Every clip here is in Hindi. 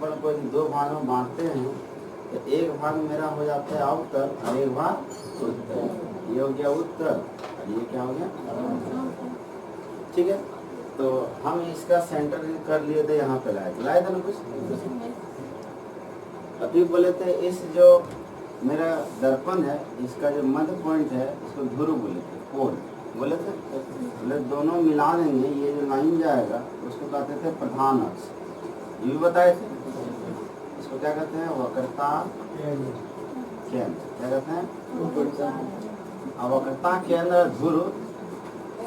दर्पण को यदि दो भाग में बांटते हैं तो एक भाग मेरा हो जाता है अवतल और एक भाग उत्तर। ये हो गया उत्तर और ये क्या हो गया, ठीक है। तो हम इसका सेंटर कर लिए थे, यहाँ पे लाए थे ना कुछ। अभी बोले थे इस जो मेरा दर्पण है इसका जो मध्य पॉइंट है इसको ध्रुव बोले थे, पोल बोले थे। बोले दोनों मिला देंगे, ये जो लाइन जाएगा उसको कहते थे प्रधान अक्ष, ये भी बताए थे। इसको क्या कहते हैं, वक्रता केंद्र, क्या कहते हैं। अब वक्रता केंद्र ध्रुव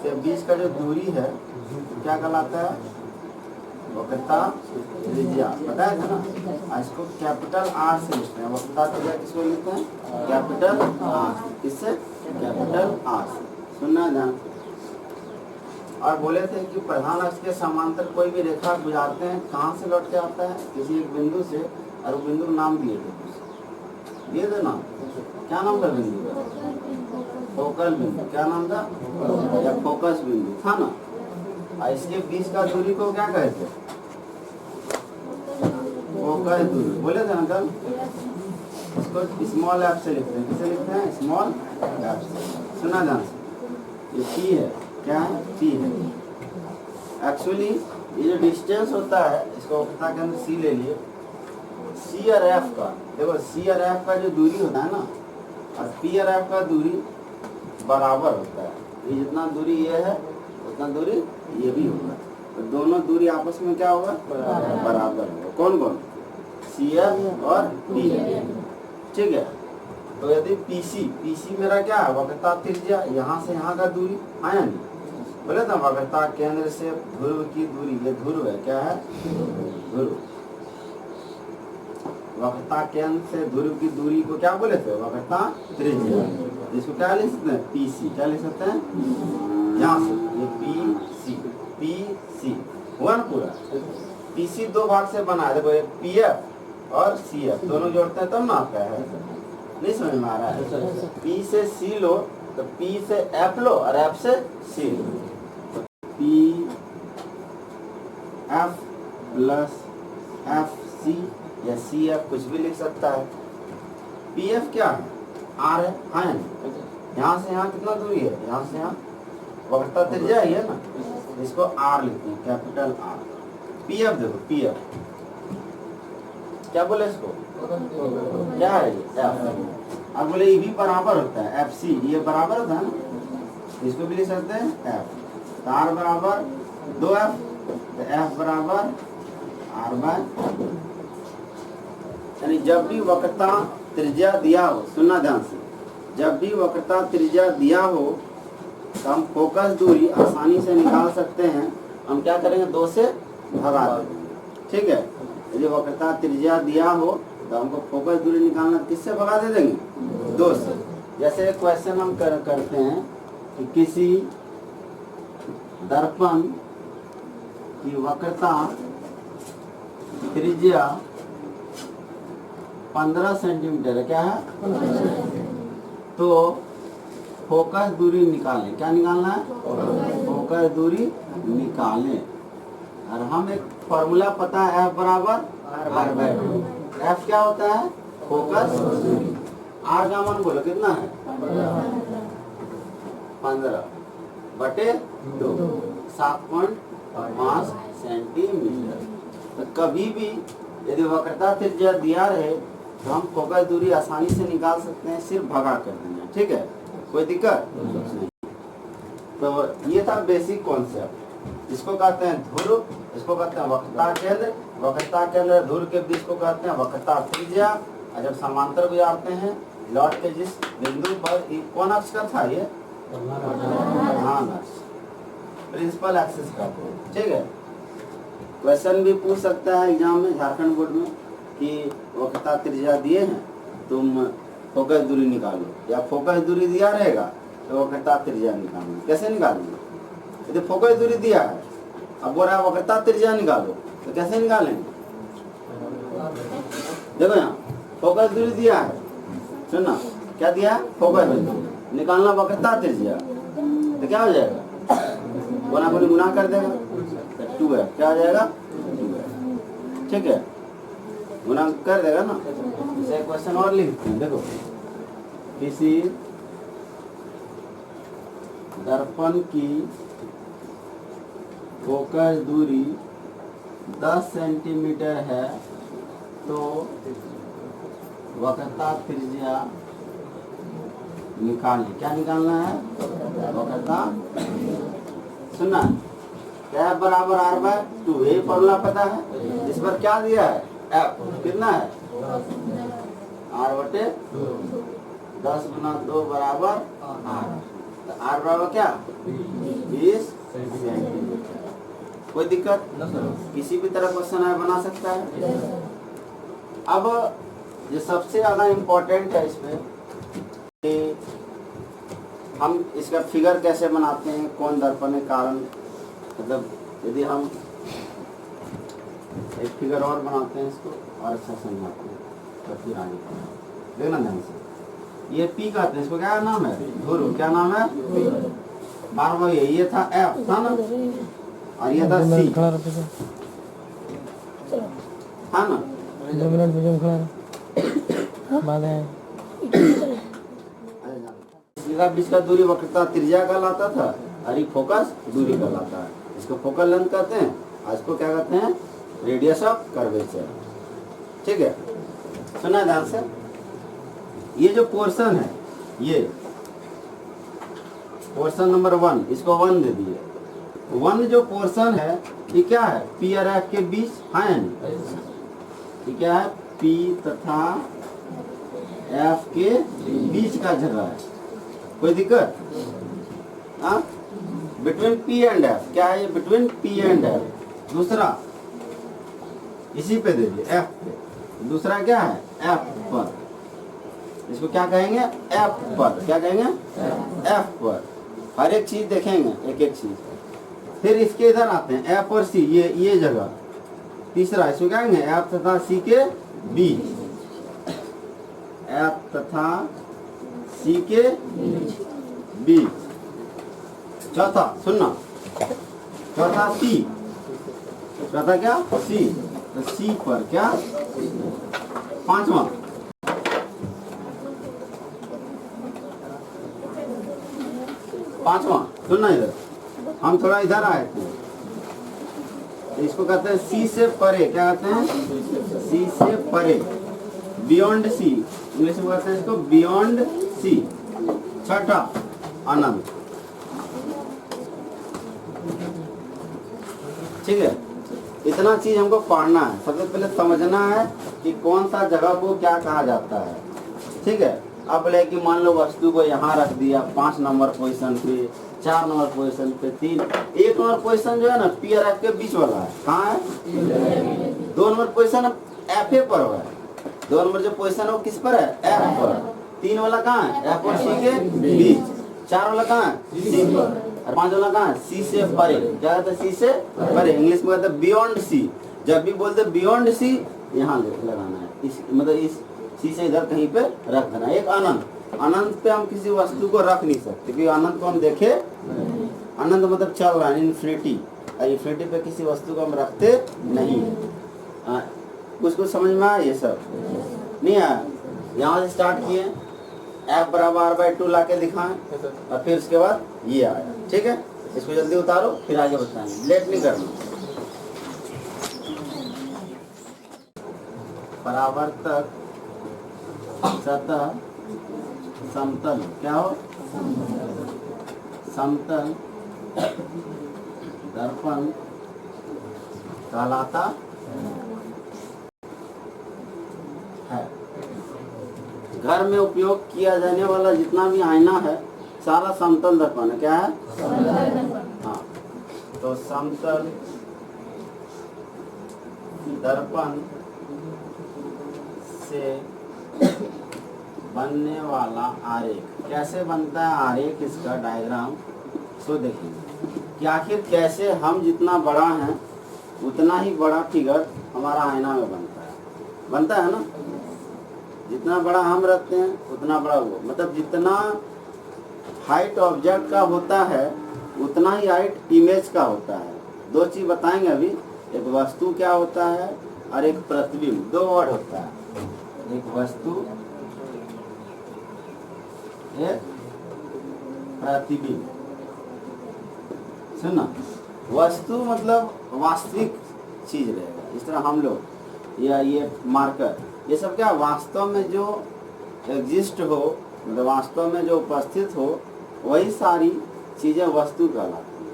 से बीच का जो दूरी है क्या कहलाता है, वक्रता त्रिज्या, बताया था ना। इसको कैपिटल आर से लिखते हैं, वक्रता त्रिज्या किसको लिखते हैं, कैपिटल आर, किससे, कैपिटल आर से, सुनना ध्यान। और बोले थे कि प्रधान अक्ष के समांतर कोई भी रेखा गुजारते हैं, कहाँ से लौट के आता है, किसी एक बिंदु से, और वो बिंदु नाम दिए थे नाम, क्या नाम था बिंदु का, फोकल बिंदु, क्या नाम था, या फोकस बिंदु था ना। और इसके बीच का दूरी को क्या कहते हैं, फोकस दूरी, बोले थे ना कल। इसको स्मॉल एफ से लिखते हैं, किसे लिखते हैं, स्मॉल एफ से, सुना ध्यान से। ये पी है, क्या है, पी है। एक्चुअली ये जो डिस्टेंस होता है इसको वक्रता के अंदर सी ले लिए, सी और एफ का, देखो सी और एफ का जो दूरी होता है ना और पी और एफ का दूरी बराबर होता है। ये जितना दूरी ये है उतना दूरी ये भी होगा, तो दोनों दूरी आपस में क्या होगा, बराबर होगा। कौन कौन, सी एफ और पी एफ, ठीक है। तो यदि पीसी मेरा क्या है, वक्रता त्रिज्या, यहाँ से यहाँ का दूरी आया नहीं, बोले ना वक्रता केंद्र से ध्रुव की दूरी, ये ध्रुव है, क्या है, ध्रुव। वक्रता केंद्र से ध्रुव की दूरी को क्या बोले थे, वक्रता त्रिज्या, इसको क्या लिख सकते हैं, पीसी, क्या लिख सकते हैं, यहाँ से ये पीसी हुआ ना पूरा। पीसी दो भाग से बना है, देखो ये पीएफ और सीएफ दोनों जोड़ते हैं तब ना आता है, नहीं समझ में आ रहा है। पी से सी लो तो पी से एफ लो और एफ से सी लो, तो P F plus F C या सी एफ कुछ भी लिख सकता है। पी एफ क्या है, आर है, यहाँ से यहाँ कितना दूरी है, यहाँ से यहाँ वक्रता त्रिज्या है ना, इसको आर लिखते हैं, कैपिटल आर। पी एफ देखो, पी एफ क्या बोले इसको, क्या है ये, एफ। अब बोले ये भी बराबर होता है, एफ सी, ये बराबर होता है ना, इसको भी लिख सकते हैं एफ। तो आर बराबर 2f, तो एफ बराबर आर बाय, यानी जब भी वक्रता त्रिज्या दिया हो, सुनना ध्यान से, जब भी वक्रता त्रिज्या दिया हो तो हम फोकस दूरी आसानी से निकाल सकते हैं। हम क्या करेंगे, 2 से भगा देंगे, ठीक है। यदि वक्रता त्रिज्या दिया हो तो हमको फोकस दूरी निकालना किससे भगा दे देंगे, 2 से। जैसे क्वेश्चन हम करते हैं कि किसी दर्पण की वक्रता त्रिज्या 15 सेंटीमीटर है, क्या है, तो फोकस दूरी निकालें, क्या निकालना है, फोकस दूरी निकालें। और हम एक फॉर्मूला पता है, एफ बराबर आर बाय 2। एफ क्या होता है, फोकस दूरी, आर का मान बोलो कितना है, 15 बटे 2, 7.5 सेंटीमीटर। तो कभी भी यदि वक्रता त्रिज्या दिया रहे तो हम फोकस दूरी आसानी से निकाल सकते हैं, सिर्फ भगा कर देंगे, ठीक है, कोई दिक्कत नहीं। तो ये था बेसिक कॉन्सेप्ट, इसको कहते हैं ध्रुव, इसको कहते हैं वक्रता केंद्र, वक्रता केंद्र ध्रुव के बीच को कहते हैं वक्रता त्रिज्या। और जब समांतर गुजारते हैं लौट के जिस बिंदु पर, कौन अक्ष का था ये, प्रधान अक्ष, प्रिंसिपल एक्सिस का, ठीक है। क्वेश्चन भी पूछ सकता है एग्जाम में, झारखंड बोर्ड में, कि वक्रता त्रिज्या दिए हैं तुम फोकस दूरी निकालो, या फोकस दूरी दिया रहेगा तो वक्रता त्रिज्या निकालो, कैसे निकालेंगे, यदि फोकस दूरी दिया है अब बोल रहा है वक्रता त्रिज्या निकालो तो कैसे निकालेंगे, देखो यहाँ फोकस दूरी दिया है, सुनना क्या दिया है, फोकस दूरी निकालना वक्रता त्रिज्या, तो क्या हो जाएगा, गुना गुना कर देगा, 2 है, क्या हो जाएगा, 2 है, ठीक है। गुना कर देगा ना। इसे क्वेश्चन और लिखते हैं, देखो किसी दर्पण की फोकस दूरी 10 सेंटीमीटर है तो वक्रता त्रिज्या निकालनी। क्या निकालना है? वक्रता। सुनना, क्या बराबर r/2, यही फॉर्मूला पता है। इस पर क्या दिया है? f कितना है? r/2। 10 गुना 2 बराबर r। तो r बराबर क्या? 20 सेंटीमीटर। कोई दिक्कत? किसी भी तरह क्वेश्चन है बना सकता है। अब जो सबसे ज्यादा इम्पोर्टेंट है इसमें, हम इसका फिगर कैसे बनाते हैं, कौन दर्पण के कारण, मतलब यदि हम एक फिगर और बनाते हैं इसको और अच्छा समझाते हैं तो फिर आगे देखना ध्यान से। ये P कहते हैं, इसको क्या नाम है? ध्रुव। क्या नाम है? बार बार ये था F था ना, और ये था C था ना। 2 मिनट में खड़ा बाद है। इसका बीच का दूरी वक्रता त्रिज्या कहलाता था और ये फोकस दूरी कहलाता है। इसको फोकल लेंथ कहते हैं और इसको क्या कहते हैं? Radius of curvature. ठीक है, सुना ध्यान से। ये जो पोर्शन है, ये पोर्शन नंबर 1, इसको 1 दे दिए। 1 जो पोर्शन है ये क्या है? P और F के बीच है। ये क्या है? P तथा F के बीच का जगह है। कोई दिक्कत? हाँ, बिटवीन P एंड F। क्या है ये? Between P and F। दूसरा इसी पे दे दिए F पे। दूसरा क्या है? F पर। इसको क्या कहेंगे? F पर। क्या कहेंगे? F पर। हर एक चीज देखेंगे, एक एक चीज। फिर इसके इधर आते हैं F और C, ये जगह। तीसरा इसको क्या कहेंगे? F तथा C के बीच। F तथा C के बीच। चौथा सुनना, चौथा C। चौथा क्या? C। तो C पर क्या? पांचवा सुनना, इधर हम थोड़ा इधर आए थे। इसको कहते हैं C से परे। क्या कहते हैं? C से परे, बियॉन्ड C। इंग्लिश में कहते हैं इसको बियॉन्ड C। छठा अनंत। ठीक है, इतना चीज हमको पढ़ना है। सबसे पहले समझना है कि कौन सा जगह को क्या कहा जाता है। ठीक है, अब बोले कि मान लो वस्तु को यहाँ रख दिया 5 नंबर पोजीशन पे, 4 नंबर पोजीशन पे, 1 नंबर पोजीशन जो है ना P और F के बीच वाला है। कहाँ है? 2 नंबर पोजीशन F पर है। 2 नंबर जो पोजीशन है वो किस पर है? F पर। 3 वाला कहाँ है? F और C के बीच। 4 वाला कहाँ है? C पर। और 5 वाला कहाँ है? C से परे। क्या कहते हैं? C से परे। इंग्लिश में कहते हैं बियॉन्ड C। जब भी बोलते बियॉन्ड C, यहाँ लगाना है। इस मतलब इस C से इधर कहीं पे रख देना। एक अनंत। अनंत पे हम किसी वस्तु को रख नहीं सकते क्योंकि अनंत को हम देखे। अनंत मतलब चल रहा है, इन्फिनिटी। और इन्फिनिटी पे किसी वस्तु को हम रखते नहीं। कुछ समझ में आया? ये सब नहीं आया? यहाँ से स्टार्ट किए, F बराबर r/2 ला के दिखाएं और फिर उसके बाद ये आया। ठीक है, इसको जल्दी उतारो फिर आगे बताएंगे, लेट नहीं करना। परावर्तक सतह समतल। क्या हो? समतल दर्पण कहलाता है। घर में उपयोग किया जाने वाला जितना भी आईना है सारा समतल दर्पण है। क्या है? हाँ, तो समतल दर्पण से बनने वाला आरेख। कैसे बनता है आरेख? इसका डायग्राम तो देखेंगे कि आखिर कैसे हम जितना बड़ा है उतना ही बड़ा फिगर हमारा आईना में बनता है ना। जितना बड़ा हम रखते हैं उतना बड़ा वो, मतलब जितना हाइट ऑब्जेक्ट का होता है उतना ही हाइट इमेज का होता है। 2 चीज बताएंगे अभी, एक वस्तु क्या होता है और एक प्रतिबिंब, दो वर्ड होता है, एक वस्तु, एक प्रतिबिंब। सुनना, वस्तु मतलब वास्तविक चीज रहेगा, इस तरह हम लोग या ये मार्कर, ये सब क्या वास्तव में जो एग्जिस्ट हो, मतलब वास्तव में जो उपस्थित हो, वही सारी चीजें वस्तु कहलाती है,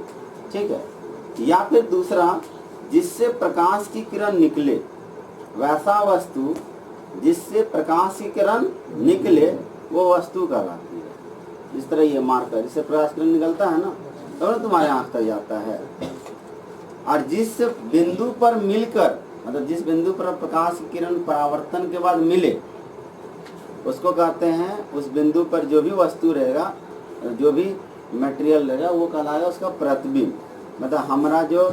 ठीक है। या फिर दूसरा, जिससे प्रकाश की किरण निकले, वैसा वस्तु जिससे प्रकाश की किरण निकले वो वस्तु कहलाती है। इस तरह ये मार्कर, इससे प्रकाश किरण निकलता है ना, तो तुम्हारे आंख तक जाता है। और जिस बिंदु पर मिलकर, मतलब जिस बिंदु पर प्रकाश की किरण परावर्तन के बाद मिले, उसको कहते हैं, उस बिंदु पर जो भी वस्तु रहेगा, जो भी मटेरियल रहेगा, वो कहलाएगा उसका प्रतिबिंब। मतलब हमारा जो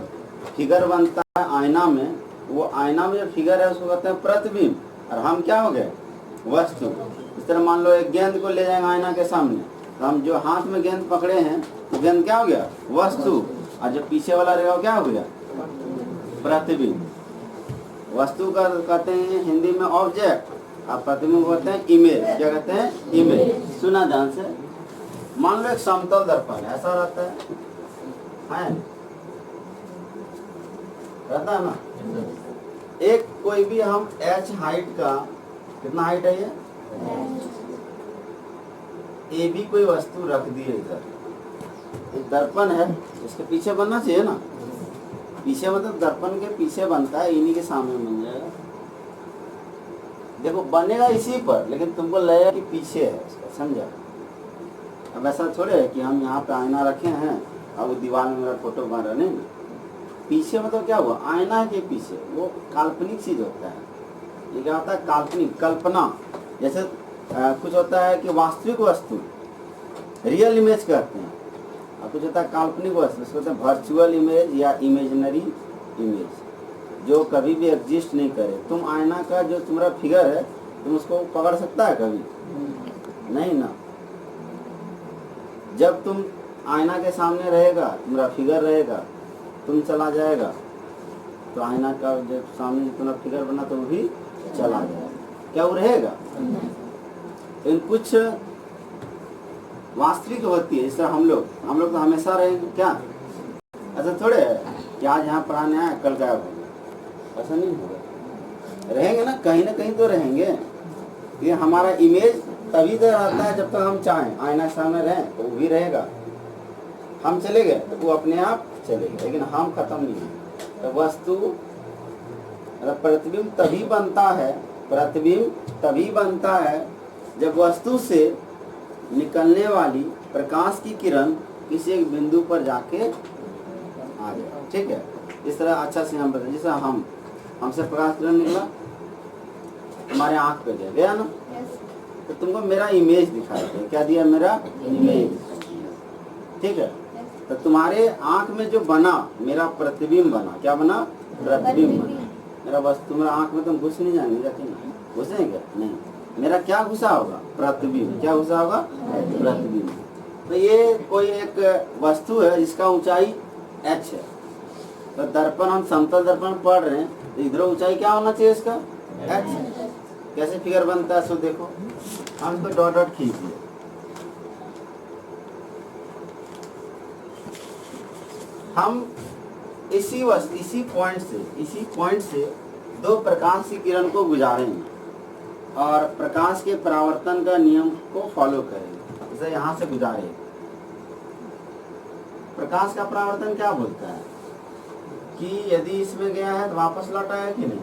फिगर बनता है आईना में, वो आईना में जो फिगर है उसको कहते हैं प्रतिबिंब, और हम क्या हो गए, वस्तु। इस तरह मान लो एक गेंद को ले जाएंगे आईना के सामने, तो हम जो हाथ में गेंद पकड़े हैं, तो गेंद क्या हो गया, वस्तु, और जो पीछे वाला रहेगा वो क्या हो गया, प्रतिबिंब। वस्तु का कहते हैं हिंदी में ऑब्जेक्ट, और प्रतिबिंब कहते हैं इमेज। क्या कहते हैं, इमेज। सुना ध्यान से, मान लो एक समतल दर्पण है, ऐसा रहता है रहता है ना। एक कोई भी हम h हाइट का, कितना हाइट है ये, ए भी कोई वस्तु रख दी है इधर, एक दर्पण है, इसके पीछे बनना चाहिए ना, पीछे मतलब दर्पण के पीछे बनता है, इन्हीं के सामने बन जाएगा। देखो बनेगा इसी पर, लेकिन तुमको लगेगा कि पीछे है उसका, समझा। अब ऐसा थोड़े है कि हम यहाँ पे आईना रखे हैं और वो दीवार में मेरा फोटो बन रहा, नहीं। पीछे मतलब क्या हुआ, आईना के पीछे, वो काल्पनिक चीज होता है। ये क्या होता है, काल्पनिक, कल्पना। जैसे कुछ होता है कि वास्तविक वस्तु, रियल इमेज कहते हैं, और कुछ होता है काल्पनिक वस्तु, उसको कहते हैं वर्चुअल इमेज या इमेजिनरी इमेज, जो कभी भी एग्जिस्ट नहीं करे। तुम आईना का जो तुम्हारा फिगर है, तुम उसको पकड़ सकता है कभी, नहीं ना। जब तुम आईना के सामने रहेगा, तुम्हारा फिगर रहेगा, तुम चला जाएगा, तो आईना का जब सामने तुम्हारा फिगर बना तो वो भी चला जाएगा, क्या वो रहेगा। इन कुछ वास्तविक होती है, इस तरह हम लोग तो हमेशा रहेंगे क्या, ऐसा थोड़े है कि आज यहाँ पढ़ाने आए कल गायब हो गया, ऐसा नहीं होगा। रहेंगे ना कहीं तो रहेंगे। ये हमारा इमेज तभी तो रहता है जब तक हम चाहें, आईना सामने रहें तो वो भी रहेगा। हम चले गए तो वो अपने आप चले गए, लेकिन हम खत्म नहीं है। तो वस्तु प्रतिबिंब तभी बनता है जब वस्तु से निकलने वाली प्रकाश की किरण किसी एक बिंदु पर जाके आ जाए, ठीक है। इस तरह अच्छा से हम बताएं, जैसे हमसे प्रकाश किरण निकला, हमारे आंख पे गया ना, तो तुमको मेरा इमेज दिखाई दे, क्या दिया, मेरा इमेज, ठीक है। तो तुम्हारे आंख में जो बना, मेरा प्रतिबिंब बना, क्या बना, प्रतिबिंब बना। मेरा वस्तु मेरा आंख में तुम घुस नहीं जाएंगे, जाके ना घुसेंगे क्या, नहीं। मेरा क्या घुसा होगा, प्रतिबिंब। क्या घुसा होगा, प्रतिबिंब। तो ये कोई एक वस्तु है जिसका ऊंचाई h है। तो दर्पण, हम समतल दर्पण पढ़ रहे हैं, तो इधर ऊंचाई क्या होना चाहिए इसका, h। कैसे फिगर बनता है सो देखो, हम इसको डॉट डॉट खींच दिए। हम इसी पॉइंट से दो प्रकाश की किरण को गुजारेंगे और प्रकाश के परावर्तन का नियम को फॉलो करेंगे। जैसे यहाँ से गुजारे, प्रकाश का परावर्तन क्या बोलता है कि यदि इसमें गया है तो वापस लौट आया कि नहीं,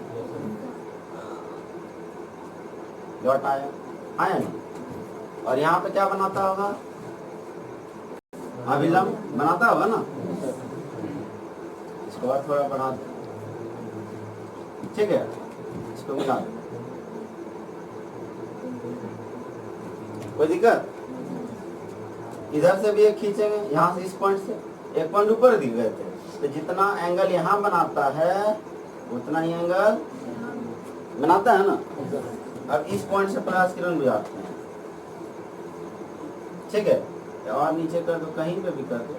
लौट आया नहीं। और यहाँ पे क्या बनाता होगा, अभिलंब बनाता होगा ना। इसको और थोड़ा बढ़ा दो, ठीक है, इसको मिला दो, कोई दिक्कत। इधर से भी एक खींचेंगे, यहाँ से इस पॉइंट से एक पॉइंट ऊपर दिख गए थे, तो जितना एंगल यहाँ बनाता है उतना ही एंगल बनाता है ना। अब इस पॉइंट से प्रकाश किरण गुजारते हैं, ठीक है। और नीचे कर दो, कहीं पे भी कर दो।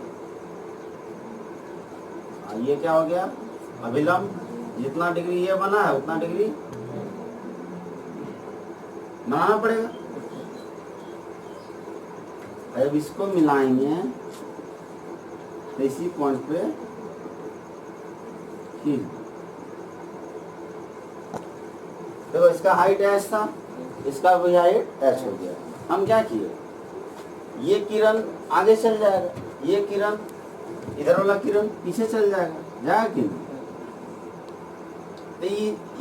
ये क्या हो गया, अभिलंब, जितना डिग्री ये बना है उतना डिग्री बनाना पड़ेगा। अब इसको मिलाएंगे तो इसी पॉइंट पे खींच। देखो इसका हाइट एच था, इसका भी हाइट एच हो गया। हम क्या किए, ये किरण आगे चल जाएगा, ये किरण इधर वाला किरण पीछे चल जाएगा, जाएगा कि नहीं? तो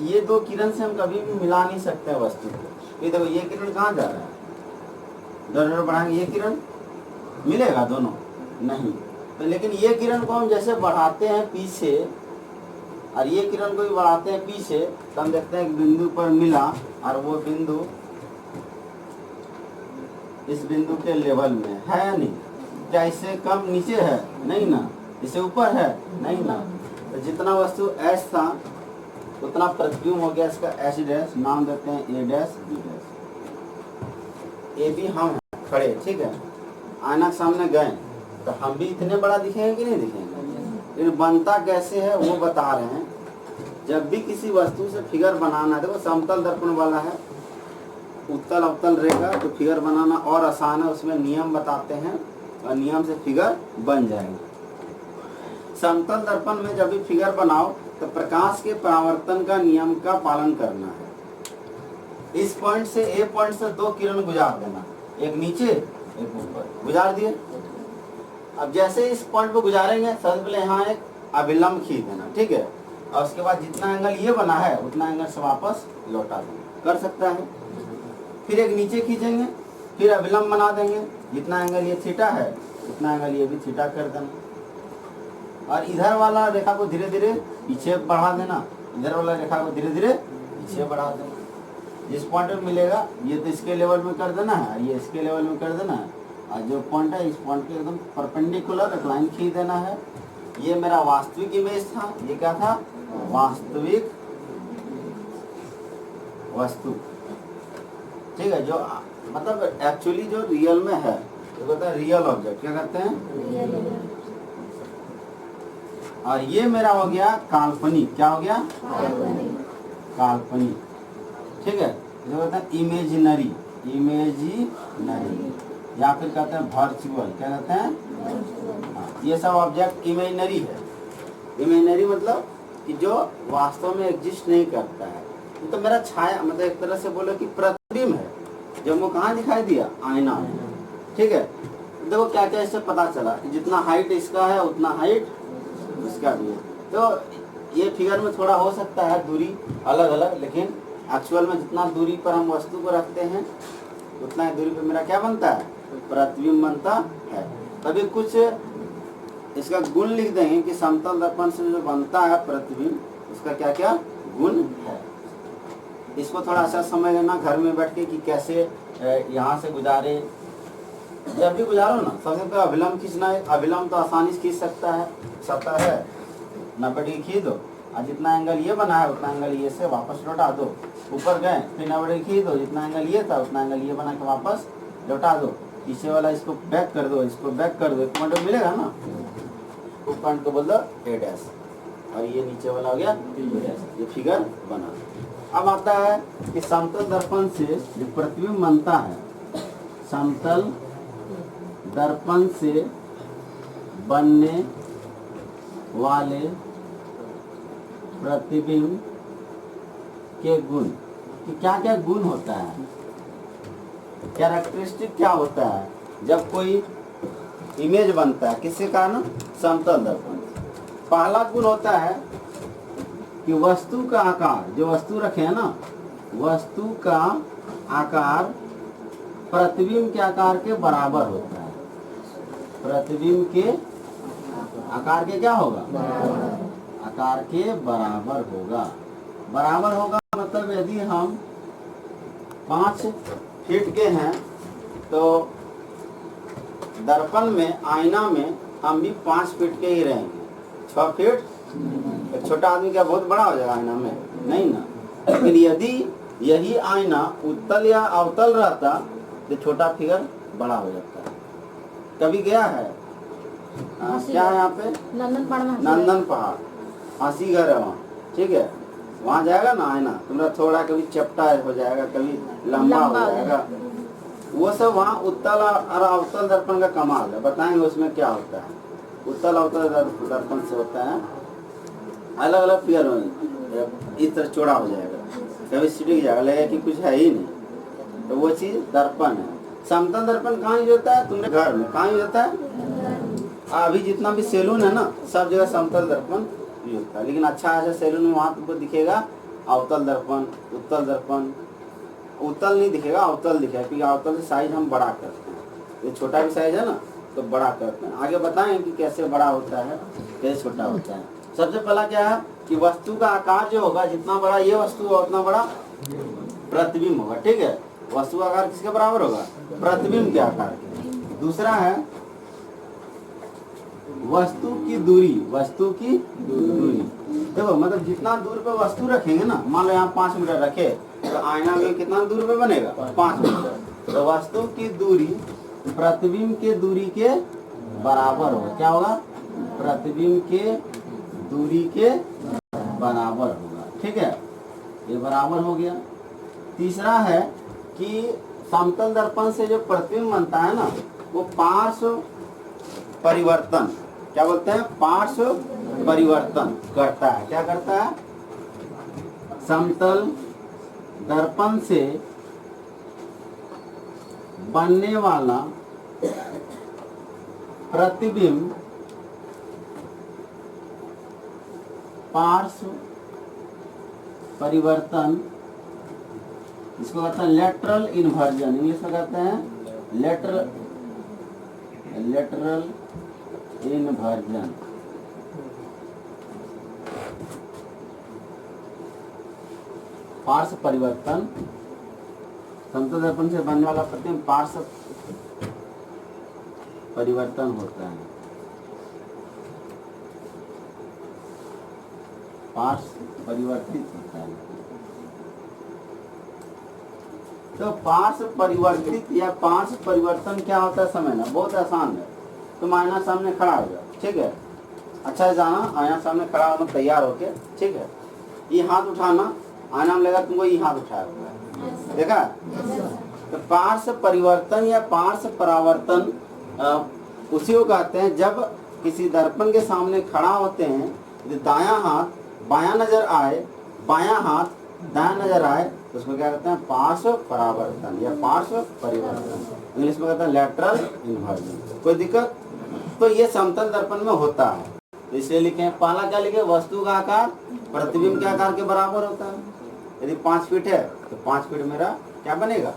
ये दो किरण से हम कभी भी मिला नहीं सकते वस्तु को। ये देखो ये किरण कहाँ जा रहा है, डर बढ़ाएंगे ये किरण मिलेगा दोनों नहीं। तो लेकिन ये किरण को हम जैसे बढ़ाते हैं पीछे और ये किरण को भी बढ़ाते हैं पीछे, तो हम देखते हैं एक बिंदु पर मिला और वो बिंदु इस बिंदु के लेवल में है या नहीं? क्या इससे कम नीचे है? नहीं ना। इससे ऊपर है? नहीं ना। तो जितना वस्तु एच था उतना प्रतिबिंब हो गया इसका एच डैश, नाम देते हैं A dash B dash. A B हम हैं खड़े, ठीक है, आईना के सामने गए तो हम भी इतने बड़ा दिखेंगे कि नहीं दिखेंगे? लेकिन बनता कैसे है वो बता रहे हैं। जब भी किसी वस्तु से फिगर बनाना है, देखो समतल दर्पण वाला है, उत्तल अवतल रहेगा तो फिगर बनाना और आसान है। उसमें नियम बताते हैं और नियम से फिगर बन जाएगा। समतल दर्पण में जब भी फिगर बनाओ तो प्रकाश के परावर्तन का नियम का पालन करना है। इस पॉइंट से ए पॉइंट से दो किरण गुजार देना, एक नीचे एक ऊपर, गुजार दिए। अब जैसे इस पॉइंट पे गुजारेंगे सबसे पहले यहाँ एक अभिलंब खींच देना, ठीक है, और उसके बाद जितना एंगल ये बना है उतना एंगल से वापस लौटा देना, कर सकता है। फिर एक नीचे खींचेंगे, फिर अभिलंब बना देंगे, जितना एंगल ये थीटा है उतना एंगल ये भी थीटा कर देना, और इधर वाला रेखा को धीरे धीरे पीछे बढ़ा देना, इधर वाला रेखा को धीरे धीरे पीछे बढ़ा देना। जिस पॉइंट में मिलेगा ये तो इसके लेवल में कर देना है, ये इसके लेवल में कर देना है, और जो पॉइंट है इस पॉइंट के एकदम परपेंडिकुलर एक लाइन खींच देना है। ये मेरा वास्तविक इमेज था, ये क्या था, वास्तविक वस्तु, ठीक है, जो मतलब एक्चुअली जो रियल में है, तो कहते हैं रियल ऑब्जेक्ट, क्या कहते हैं। और ये मेरा हो गया काल्पनिक, क्या हो गया, काल्पनिक, ठीक है, जो कहते हैं इमेजिनरी, इमेजिनरी, या फिर कहते हैं वर्चुअल, क्या कहते हैं। हाँ, ये सब ऑब्जेक्ट इमेजिनरी है। इमेजिनरी मतलब कि जो वास्तव में एग्जिस्ट नहीं करता है। तो मेरा छाया मतलब एक तरह से बोलो कि प्रतिबिंब है, जब वो कहाँ दिखाई दिया, आईना में, ठीक है। देखो क्या क्या इससे पता चला, जितना हाइट इसका है उतना हाइट इसका भी है। तो ये फिगर में थोड़ा हो सकता है दूरी अलग अलग, लेकिन एक्चुअल में जितना दूरी पर हम वस्तु को रखते हैं उतना ही दूरी पर मेरा क्या बनता है, प्रतिबिंब बनता है। तभी कुछ इसका गुण लिख देंगे कि समतल दर्पण से जो बनता है प्रतिबिंब उसका क्या क्या गुण है। इसको थोड़ा सा समझ लेना घर में बैठ के कि कैसे यहाँ से गुजारे। जब भी गुजारो ना सबसे पहले अभिलंब खींचना है। अभिलंब तो आसानी से खींच सकता है 90 डिग्री खींच दो, और जितना एंगल ये बना है उतना एंगल ये से वापस लौटा दो। ऊपर गए फिर 90 डिग्री खींच दो, जितना एंगल ये था उतना एंगल ये बना के वापस लौटा दो। पीछे वाला इसको बैक कर दो, इसको बैक कर दो, एक पॉइंट मिलेगा ना, उस पॉइंट को बोल दो ए डैश, और ये नीचे वाला हो गया बी डैश। ये फिगर बना। अब आता है कि समतल दर्पण से जो प्रतिबिंब बनता है, समतल दर्पण से बनने वाले प्रतिबिंब के गुण, कि क्या क्या गुण होता है, कैरेक्टरिस्टिक क्या होता है जब कोई इमेज बनता है, किसके कारण, समतल दर्पण। पहला गुण होता है कि वस्तु का आकार, जो वस्तु रखे है ना, वस्तु का आकार प्रतिबिंब के आकार के बराबर होता है। प्रतिबिंब के आकार के क्या होगा, आकार के बराबर होगा। बराबर होगा मतलब यदि हम 5 फीट के हैं तो दर्पण में, आईना में हम भी 5 फीट के ही रहेंगे। 6 फीट एक छोटा आदमी क्या बहुत बड़ा हो जाएगा आईना में, नहीं ना। लेकिन यदि यही आईना उत्तल या अवतल रहता तो छोटा फिगर बड़ा हो जाता है। कभी गया है क्या है यहाँ पे, नंदन पहाड़, फांसी घर है वहाँ, ठीक है, वहाँ जाएगा ना आईना, तुम्हारा थोड़ा कभी चपटा हो जाएगा, कभी लंबा हो जाएगा, वो सब वहाँ उत्तल और अवतल दर्पण का कमाल है। बताएंगे उसमें क्या होता है। उत्तल अवतल दर्पण से होता है अलग अलग पेयर में इस तरह चौड़ा हो जाएगा, कभी सिटिक जाएगा, लगेगा कि कुछ है ही नहीं, तो वो चीज दर्पण है। समतल दर्पण कहाँ यूज होता है? तुम्हारे घर में कहाँ यूज होता है? अभी जितना भी सैलून है ना, सब जगह समतल दर्पण यूज होता है, लेकिन अच्छा ऐसा सैलून में वहाँ तुमको दिखेगा अवतल दर्पण, उत्तल दर्पण। उत्तल नहीं दिखेगा, अवतल दिखेगा, क्योंकि अवतल से साइज हम बड़ा करते हैं, ये छोटा भी साइज है ना तो बड़ा करते हैं। आगे बताएं कि कैसे बड़ा होता है, कैसे छोटा होता है। सबसे पहला क्या है कि वस्तु का आकार जो होगा, जितना बड़ा ये वस्तु होगा उतना बड़ा प्रतिबिंब होगा। ठीक है, वस्तु का आकार किसके बराबर होगा? प्रतिबिंब के आकार के। दूसरा है वस्तु की दूरी, वस्तु की दूरी। देखो मतलब जितना दूर पे वस्तु रखेंगे ना, मान लो यहाँ 5 मीटर रखे, तो आईना में कितना दूर पे बनेगा? 5 मीटर। तो वस्तु की दूरी प्रतिबिंब के दूरी के बराबर होगा। क्या होगा? प्रतिबिंब के दूरी के बराबर होगा। ठीक है, ये बराबर हो गया। तीसरा है कि समतल दर्पण से जो प्रतिबिंब बनता है ना, वो पार्श्व परिवर्तन, क्या बोलते हैं? पार्श्व परिवर्तन करता है। क्या करता है? समतल दर्पण से बनने वाला प्रतिबिंब पार्श्व परिवर्तन, इसको कहते हैं लेटरल इन्वर्जन, इंग्लिश में कहते हैं लेटरल इन्वर्जन। पार्श्व परिवर्तन, समतल दर्पण से बनने वाला प्रतिबिंब पार्श्व परिवर्तन होता है, पार्श्व परिवर्तित होता है। तो पार्श्व परिवर्तित या पार्श्व परिवर्तन क्या होता है समझना बहुत आसान है। तुम आईना सामने खड़ा हो जाओ, ठीक है, अच्छा से जाना, आईना सामने खड़ा होना तैयार होके, ठीक है, ये हाथ उठाना, आईना में लगा तुमको ये हाथ उठाया हुआ है, देखा? तो पार्श्व परिवर्तन या पार्श्व परावर्तन उसी को कहते हैं जब किसी दर्पण के सामने खड़ा होते हैं, यदि दायां हाथ बायां नजर आए, बायां हाथ दायां नजर आए, तो उसको क्या कहते हैं? पार्श्व परावर्तन या पार्श्व परिवर्तन, इंग्लिश में कहते हैं लेटरल इन्वर्जन। कोई दिक्कत? तो ये समतल दर्पण में होता है, तो इसलिए लिखे पहला क्या लिखे? वस्तु का आकार प्रतिबिंब के आकार के बराबर होता है। यदि 5 फीट है तो 5 फीट मेरा क्या बनेगा?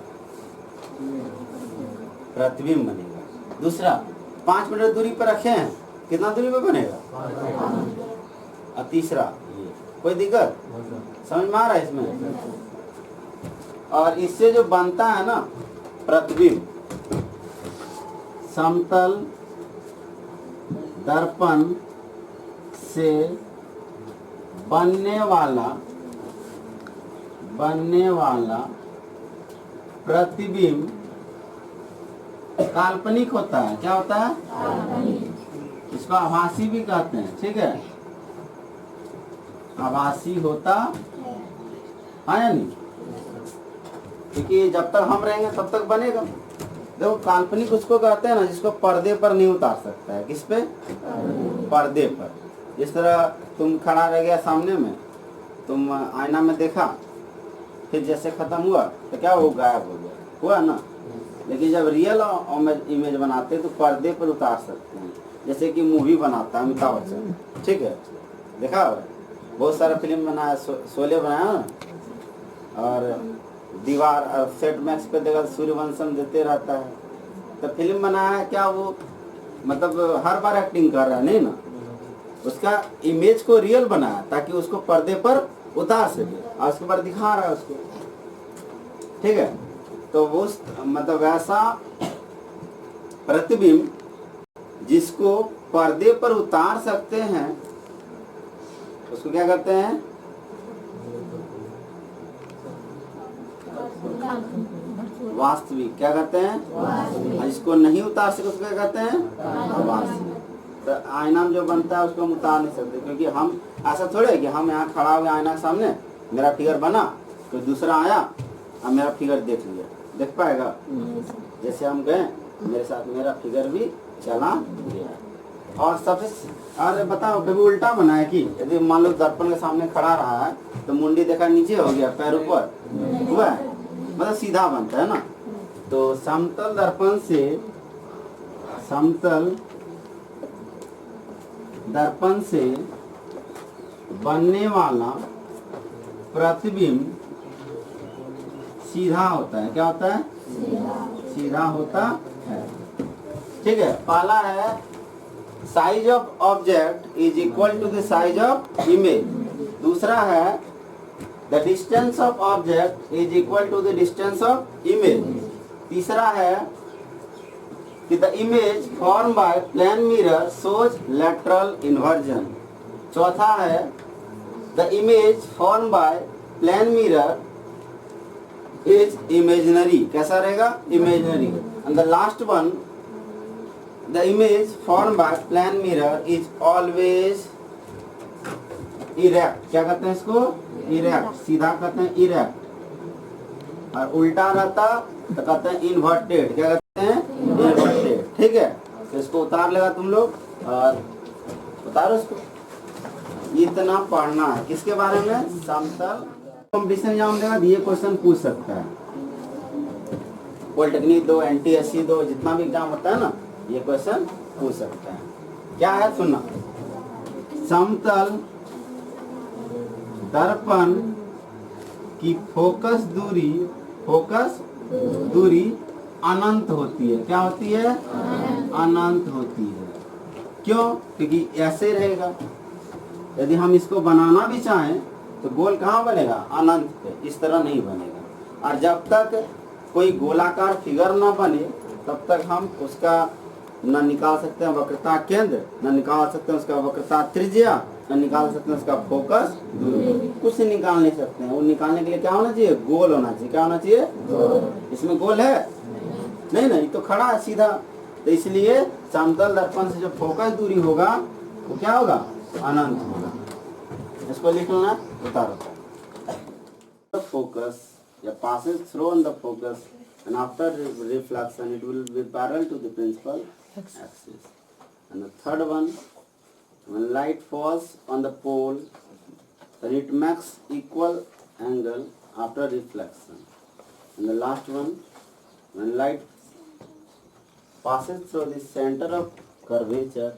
प्रतिबिंब बनेगा। दूसरा 5 मीटर दूरी पर रखे हैं, कितना दूरी पर बनेगा? और तीसरा ये, कोई दिक्कत समझ में आ रहा है इसमें? और इससे जो बनता है ना प्रतिबिंब, समतल दर्पण से बनने वाला प्रतिबिंब काल्पनिक होता है। क्या होता है? इसको आभासी भी कहते हैं। ठीक है, आभासी होता है या नहीं? क्योंकि जब तक हम रहेंगे तब तक बनेगा। देखो काल्पनिक उसको कहते हैं ना जिसको पर्दे पर नहीं उतार सकता है। किस पे? पर्दे पर। जिस तरह तुम खड़ा रह गया सामने में, तुम आईना में देखा, फिर जैसे खत्म हुआ तो क्या वो गायब हो गया, हुआ ना? लेकिन जब रियल इमेज बनाते तो पर्दे पर उतार सकते हैं, जैसे कि मूवी बनाता है अमिताभ बच्चन, ठीक है, देखा हुआ बहुत सारा फिल्म बनाया, शोले बनाया ना, और दीवार और सेट मैक्स पे देखा सूर्यवंशम देते रहता है, तो फिल्म बनाया है क्या वो, मतलब हर बार एक्टिंग कर रहा है नहीं ना, उसका इमेज को रियल बनाया ताकि उसको पर्दे पर उतार सके और उसके बाद दिखा रहा है उसको, ठीक है। तो वो मतलब वैसा प्रतिबिंब जिसको पर्दे पर उतार सकते हैं उसको क्या कहते हैं? वास्तविक। क्या कहते हैं? जिसको नहीं उतार सके उसको क्या कहते हैं? वास्तविक। तो आईना में जो बनता है उसको हम उतार नहीं सकते, क्योंकि हम ऐसा थोड़े है कि हम यहाँ खड़ा हुए आईना के सामने, मेरा फिगर बना, कोई दूसरा आया और मेरा फिगर देख लिया, देख पाएगा? जैसे हम गए, मेरे साथ मेरा फिगर भी चला गया। और सबसे अरे बताओ, कभी उल्टा बना है कि यदि मान लो दर्पण के सामने खड़ा रहा है तो मुंडी देखा नीचे हो गया, पैर ऊपर हुआ है, मतलब सीधा बनता है ना। तो समतल दर्पण से, समतल दर्पण से बनने वाला प्रतिबिंब सीधा होता है। क्या होता है? सीधा होता है। ठीक है, पहला है size of object is equal to the size of image. दूसरा है the distance of object is equal to the distance of image. तीसरा है कि the image form by plane mirror shows lateral inversion. चौथा है the image form by plane mirror is imaginary. कैसा रहेगा? Imaginary. And the last one, the image form by plane mirror is always erect. क्या कहते हैं इसको? इरेक्ट। सीधा कहते हैं इरेक्ट, और उल्टा रहता तो कहते हैं इन्वर्टेड। क्या कहते हैं? इन्वर्टेड। ठीक है, तो इसको उतार लेगा तुम लोग, और उतारो इसको। इतना पढ़ना है किसके बारे में? समतल। कंपटीशन एग्जाम देगा, ये क्वेश्चन पूछ सकता है। पॉलिटेक्निक दो, NTSC दो, जितना भी एग्जाम होता है ना, ये क्वेश्चन पूछ सकता है। क्या है? सुनना। समतल दर्पण की फोकस दूरी अनंत होती है। क्या होती है? अनंत होती है। क्यों? क्योंकि ऐसे रहेगा। यदि हम इसको बनाना भी चाहें तो गोल कहाँ बनेगा? अनंत पे। इस तरह नहीं बनेगा। और जब तक कोई गोलाकार फिगर न बने तब तक हम उसका न निकाल सकते हैं वक्रता केंद्र, न निकाल सकते हैं उसका वक्रता त्रिज्या, न निकाल सकते हैं उसका फोकस दूरी। कुछ निकाल नहीं सकते हैं। वो निकालने के लिए क्या होना चाहिए? गोल होना चाहिए। क्या होना चाहिए? इसमें गोल है नहीं, नहीं तो खड़ा है सीधा। तो इसलिए समतल दर्पण से जो फोकस दूरी होगा वो क्या होगा? अनंत होगा। इसको लिख लेना, उतारो। फोकस या passes through on the focus and after reflection it will be parallel to the principal axis. And the third one, when light falls on the pole then it makes equal angle after reflection. And the last one, when light passes through the center of curvature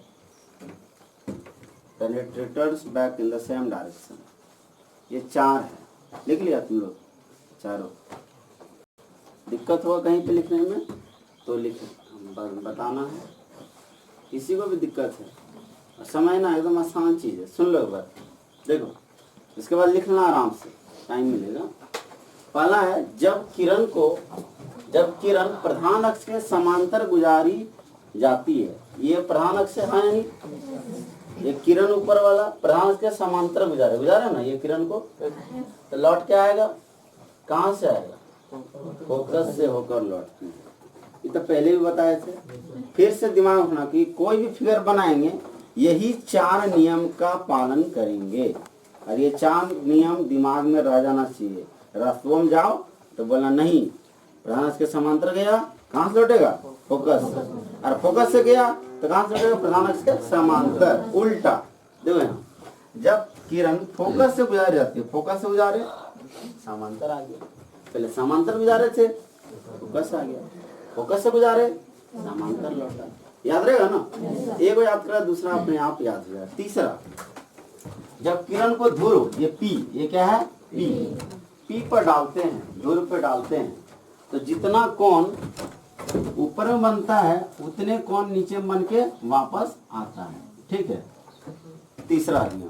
then it returns back in the same direction. ये चार है, लिख लिया तुम लोग चारों? दिक्कत होगा कहीं पे लिखने में तो लिख बताना है। किसी को भी दिक्कत है और समय ना, एकदम आसान चीज़ है। सुन लो एक बार, देखो, इसके बाद लिखना आराम से, टाइम मिलेगा। पहला है जब किरण प्रधान अक्ष के समांतर गुजारी जाती है। ये प्रधान अक्ष है नहीं, ये किरण ऊपर वाला प्रधान अक्ष के समांतर गुजारे ना ये किरण को, तो लौट के आएगा। कहाँ से आएगा? फोकस से होकर लौटती है। ये तो पहले भी बताए थे। फिर से दिमाग रखना कि कोई भी फिगर बनाएंगे यही चार नियम का पालन करेंगे, और ये चार नियम दिमाग में रह जाना चाहिए। रास्तों में जाओ तो बोलना नहीं, प्रधान अक्ष के समांतर गया, कहाँ से लौटेगा? फोकस। और फोकस से गया तो कहाँ से लौटेगा? प्रधान अक्ष के समांतर। उल्टा देखो यहाँ, जब किरण फोकस से गुजारी जाती है, फोकस से गुजारे समांतर आ गया। पहले समांतर गुजारे थे, फोकस आ गया, फोकस से गुजारे समांतर लौटा। याद रहेगा ना? एक को याद करा, दूसरा अपने आप याद हो जाएगा। तीसरा, जब किरण को ध्रुव, ये P, ये क्या है? P पर डालते हैं, ध्रुव पर डालते हैं, तो जितना कोण ऊपर में बनता है उतने कोण नीचे में बन के वापस आता है। ठीक है, तीसरा नियम,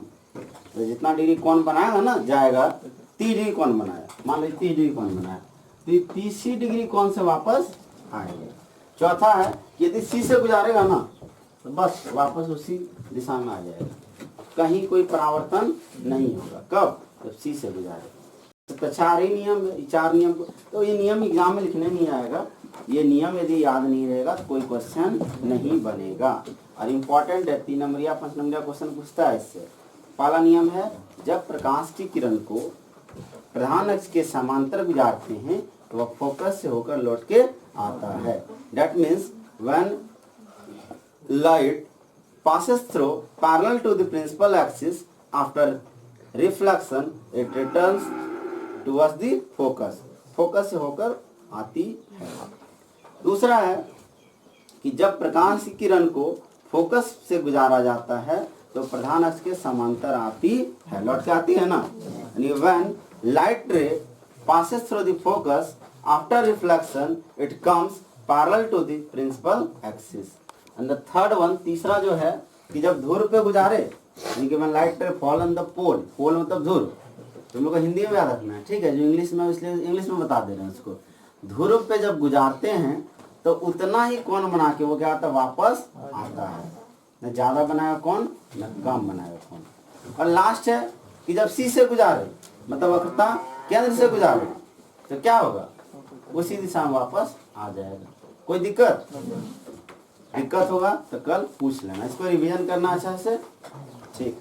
तो जितना डिग्री कोण बनाएगा ना जाएगा, 30 डिग्री कोण बनाया, मान लीजिए 30 डिग्री कोण बनाया तो 30 डिग्री कोण से वापस आएगा। चौथा है यदि C से गुजारेगा ना तो बस वापस उसी दिशा में आ जाएगा, कहीं कोई परावर्तन नहीं होगा। कब? जब C से गुजारे। तो चार ही नियम है, चार नियम को तो ये नियम एग्जाम में लिखने नहीं आएगा, ये नियम यदि याद नहीं रहेगा तो कोई क्वेश्चन नहीं बनेगा। और इम्पोर्टेंट है, 3 नंबरिया 5 नंबरिया क्वेश्चन पूछता है इससे। पहला नियम है, जब प्रकाश की किरण को प्रधान अक्ष के समांतर गुजारते हैं तो वह फोकस से होकर लौट के आता है। That means when light passes through parallel to the principal axis after reflection it returns towards the focus, focus से होकर आती है। दूसरा है कि जब प्रकाश की किरण को फोकस से गुजारा जाता है तो प्रधान अक्ष के समांतर आती है, लौट के आती है ना। व्हेन लाइट रे passes through the focus after reflection it comes parallel to the principal axis। And the third one, तीसरा जो है कि जब ध्रुव पे गुजारे, यानी कि when light ray fall on the pole, pole मतलब ध्रुव, तुम लोग को हिंदी में याद रखना है, ठीक है, जो इंग्लिश में इसलिए इंग्लिश में बता दे रहे हैं उसको। ध्रुव पे जब गुजारते हैं तो उतना ही कोण बना के वो क्या आता है, वापस आता है। न ज्यादा बनाएगा कोण न कम बनाएगा कोण। और लास्ट है कि जब सी से गुजारे, मतलब वक्रता केंद्र से गुजारे तो क्या होगा, उसी दिशा में वापस आ जाएगा। कोई दिक्कत होगा तो कल पूछ लेना, इसको रिवीजन करना अच्छा से, ठीक।